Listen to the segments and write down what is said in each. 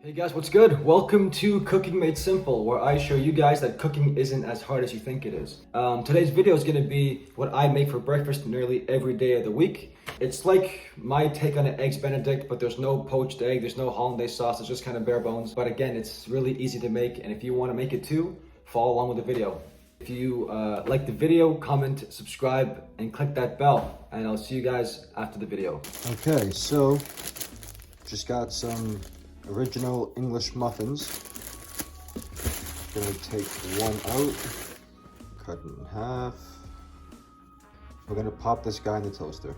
Hey guys, what's good? Welcome to Cooking Made Simple, where I show you guys that cooking isn't as hard as you think it is. Today's video is going to be what I make for breakfast nearly every day of the week. It's like my take on an Eggs Benedict, but there's no poached egg, there's no hollandaise sauce, it's just kind of bare bones. But again, it's really easy to make, and if you want to make it too, follow along with the video. If you like the video, comment, subscribe, and click that bell, and I'll see you guys after the video. Okay, so just got some original English muffins. Gonna take one out, cut it in half. We're gonna pop this guy in the toaster.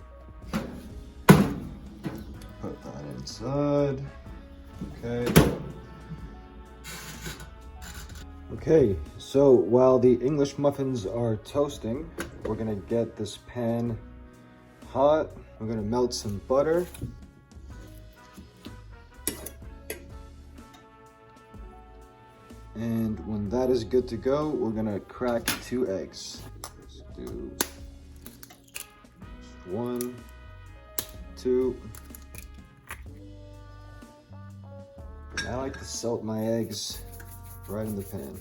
Put that inside. Okay, so while the English muffins are toasting, we're gonna get this pan hot. We're gonna melt some butter. And when that is good to go, we're gonna crack 2 eggs. Let's do 1, 2. And I like to salt my eggs right in the pan.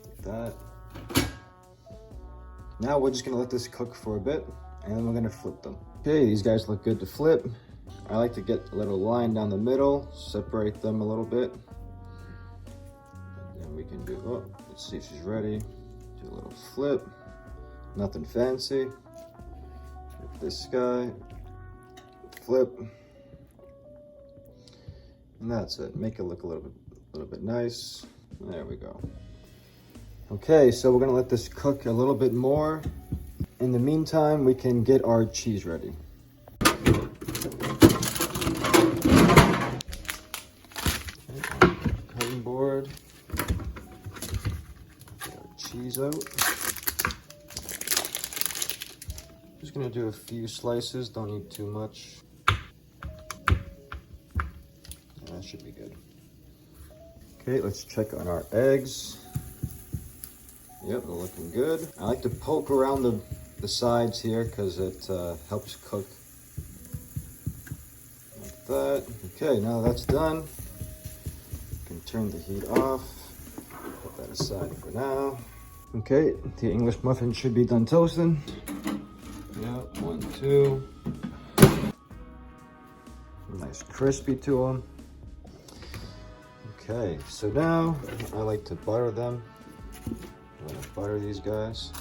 Like that. Now we're just gonna let this cook for a bit, and then we're gonna flip them. Okay, these guys look good to flip. I like to get a little line down the middle, separate them a little bit. We can do, oh, let's see if she's ready. Do a little flip, nothing fancy. Flip this guy, flip, and that's it. Make it look a little bit nice. There we go. Okay, so we're gonna let this cook a little bit more. In the meantime, we can get our cheese ready. Okay, cutting board. Cheese out. Just gonna do a few slices, don't need too much. That should be good. Okay, let's check on our eggs. Yep, they're looking good. I like to poke around the sides here because it helps cook like that. Okay, now that's done. You can turn the heat off. Put that aside for now. Okay, the English muffin should be done toasting. Yeah, 1, 2. Nice crispy to them. Okay, so now I like to butter them. I'm gonna butter these guys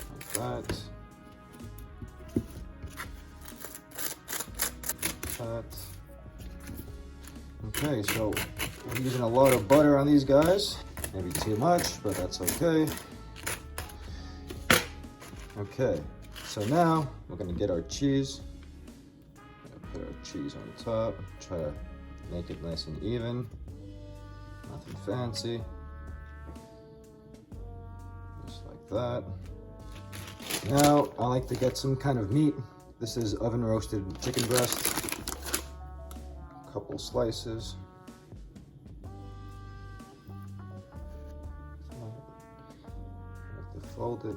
like that. Like that. Okay, so I'm using a lot of butter on these guys. Maybe too much, but that's okay. Okay, so now we're gonna get our cheese. Put our cheese on top. Try to make it nice and even. Nothing fancy. Just like that. Now I like to get some kind of meat. This is oven roasted chicken breast. A couple slices. Fold it.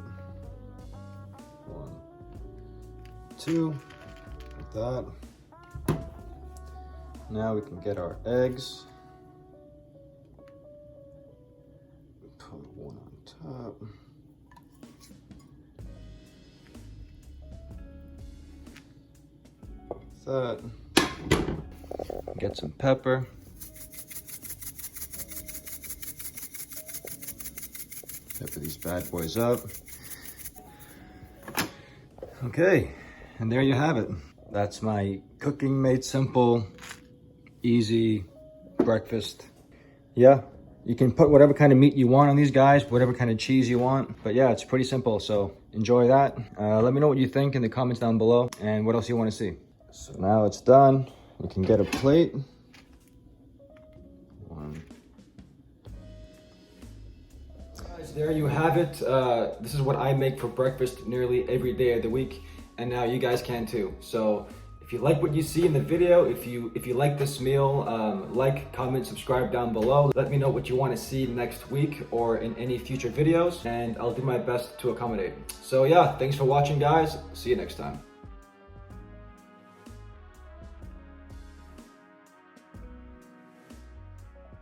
1, 2, like that. Now we can get our eggs. Put one on top. Like that. Get some pepper. Pepper these bad boys up. Okay, and there you have it. That's my Cooking Made Simple, easy breakfast. Yeah, you can put whatever kind of meat you want on these guys, whatever kind of cheese you want. But yeah, it's pretty simple, so enjoy that. Let me know what you think in the comments down below and what else you want to see. So now it's done. We can get a plate. There you have it. This is what I make for breakfast nearly every day of the week, and now you guys can too. So if you like what you see in the video, if you like this meal, like, comment, subscribe down below. Let me know what you want to see next week or in any future videos, and I'll do my best to accommodate. So yeah, thanks for watching guys. See you next time.